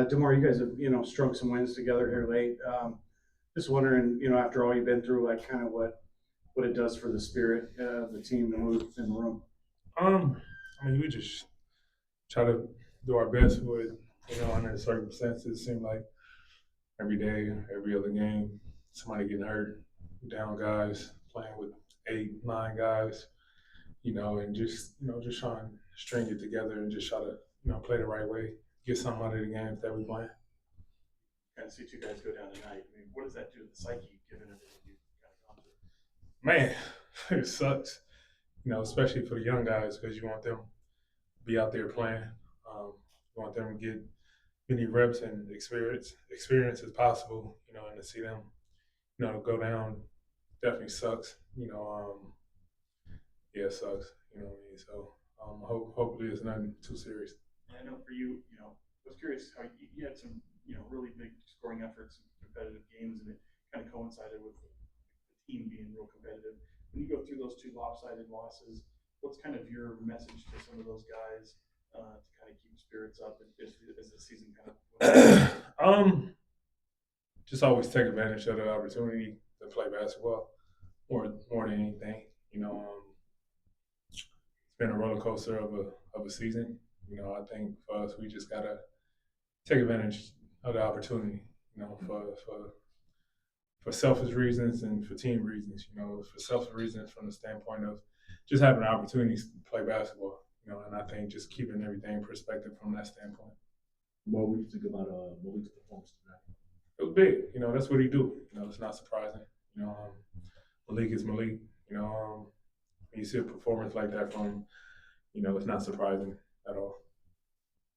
DeMar, you guys have strung some wins together here late. Just wondering, after all you've been through, like kind of what it does for the spirit of the team, the mood in the room. Um, I mean, we just try to do our best with, under the circumstances. It seemed like every day, every other game, somebody getting hurt, down guys, playing with 8, 9 guys, and just trying to string it together and just try to, play the right way, get something out of the games that we playing. Kind of see two guys go down tonight. I mean, what does that do to the psyche, given everything you've kind of gone through? Man, it sucks, especially for the young guys because you want them to be out there playing. You want them to get many reps and experience as possible, and to see them, go down definitely sucks. Yeah, it sucks. You know what I mean? So hopefully it's nothing too serious. And I know for you, I was curious how you had some, really big scoring efforts, competitive games, and it kind of coincided with the team being real competitive. When you go through those two lopsided losses, what's kind of your message to some of those guys to kind of keep spirits up as the season kind of? Just always take advantage of the opportunity to play basketball more than anything. It's been a roller coaster of a season. I think for us we just gotta take advantage of the opportunity. For selfish reasons and for team reasons. For selfish reasons from the standpoint of just having opportunities to play basketball. And I think just keeping everything in perspective from that standpoint. What would you think about Malik's performance tonight? It was big. That's what he do. It's not surprising. Malik is Malik. When you see a performance like that from him, it's not surprising at all.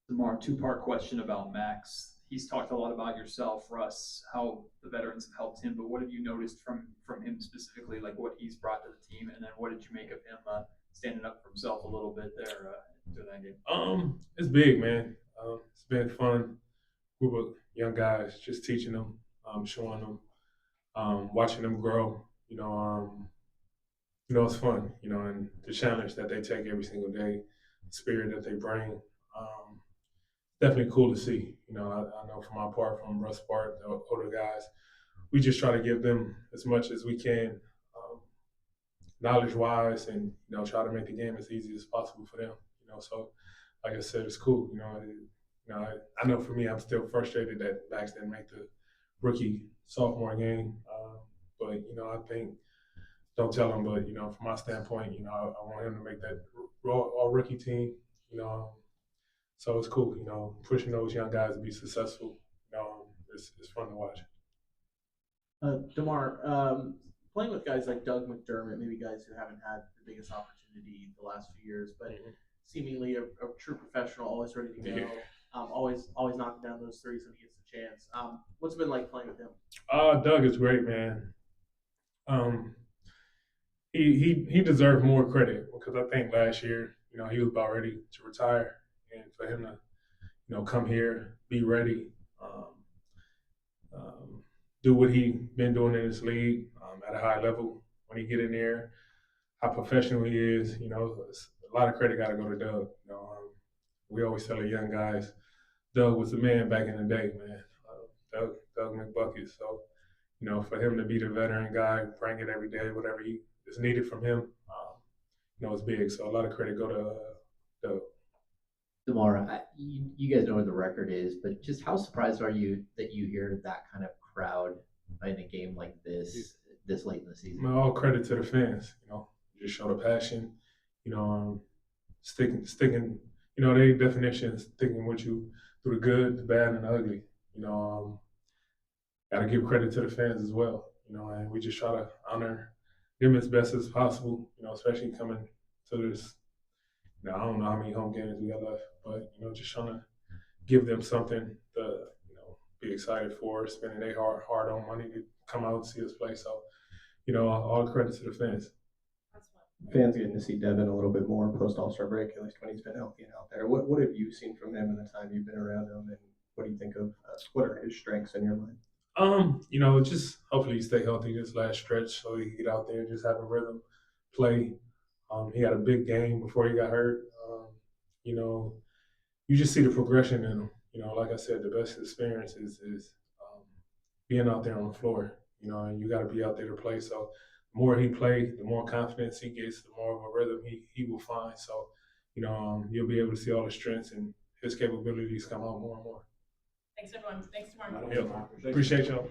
DeMar, two-part question about Max. He's talked a lot about yourself, Russ, how the veterans have helped him, but what have you noticed from him specifically, like what he's brought to the team, and then what did you make of him standing up for himself a little bit there during that game? It's big, man. It's been fun. Group of young guys, just teaching them, showing them, watching them grow. It's fun. And the challenge that they take every single day, the spirit that they bring. Definitely cool to see. I know from my part, from Russ part, the older guys, we just try to give them as much as we can, knowledge-wise, and try to make the game as easy as possible for them. So like I said, it's cool. I know for me, I'm still frustrated that Max didn't make the rookie sophomore game, but I think don't tell him. But from my standpoint, I want him to make that all rookie team. So it's cool. Pushing those young guys to be successful. It's fun to watch. DeMar, playing with guys like Doug McDermott, maybe guys who haven't had the biggest opportunity the last few years, but seemingly a true professional, always ready to go, Yeah. Always knocking down those threes when he gets the chance. What's it been like playing with him? Doug is great, man. He deserved more credit because I think last year, he was about ready to retire, and for him to, come here, be ready, do what he been doing in this league at a high level. When he get in there, how professional he is, a lot of credit got to go to Doug. We always tell the young guys, Doug was the man back in the day, man. Doug McBucket. So, for him to be the veteran guy, bring it every day, whatever he is needed from him, it's big. So a lot of credit go to Doug. DeMar, you guys know what the record is, but just how surprised are you that you hear that kind of crowd in a game like this late in the season? All credit to the fans. Just show the passion. Sticking. Their definition is sticking with you through the good, the bad, and the ugly. Got to give credit to the fans as well. And we just try to honor them as best as possible. Especially coming to this. I don't know how many home games we got left, but just trying to give them something to be excited for, spending their hard-earned money to come out and see us play. So, all credit to the fans. Fans getting to see Devin a little bit more post All-Star break, at least when he's been healthy and out there. What have you seen from him in the time you've been around him, and what do you think of what are his strengths in your mind? Just hopefully he stay healthy this last stretch so he can get out there and just have a rhythm, play. He had a big game before he got hurt. You just see the progression in him. you know, like I said, the best experience is being out there on the floor. You know, and you got to be out there to play. So the more he plays, the more confidence he gets, the more of a rhythm he will find. So, you know, you'll be able to see all the strengths and his capabilities come out more and more. Thanks, everyone. Thanks, Tamar. Yeah, appreciate y'all.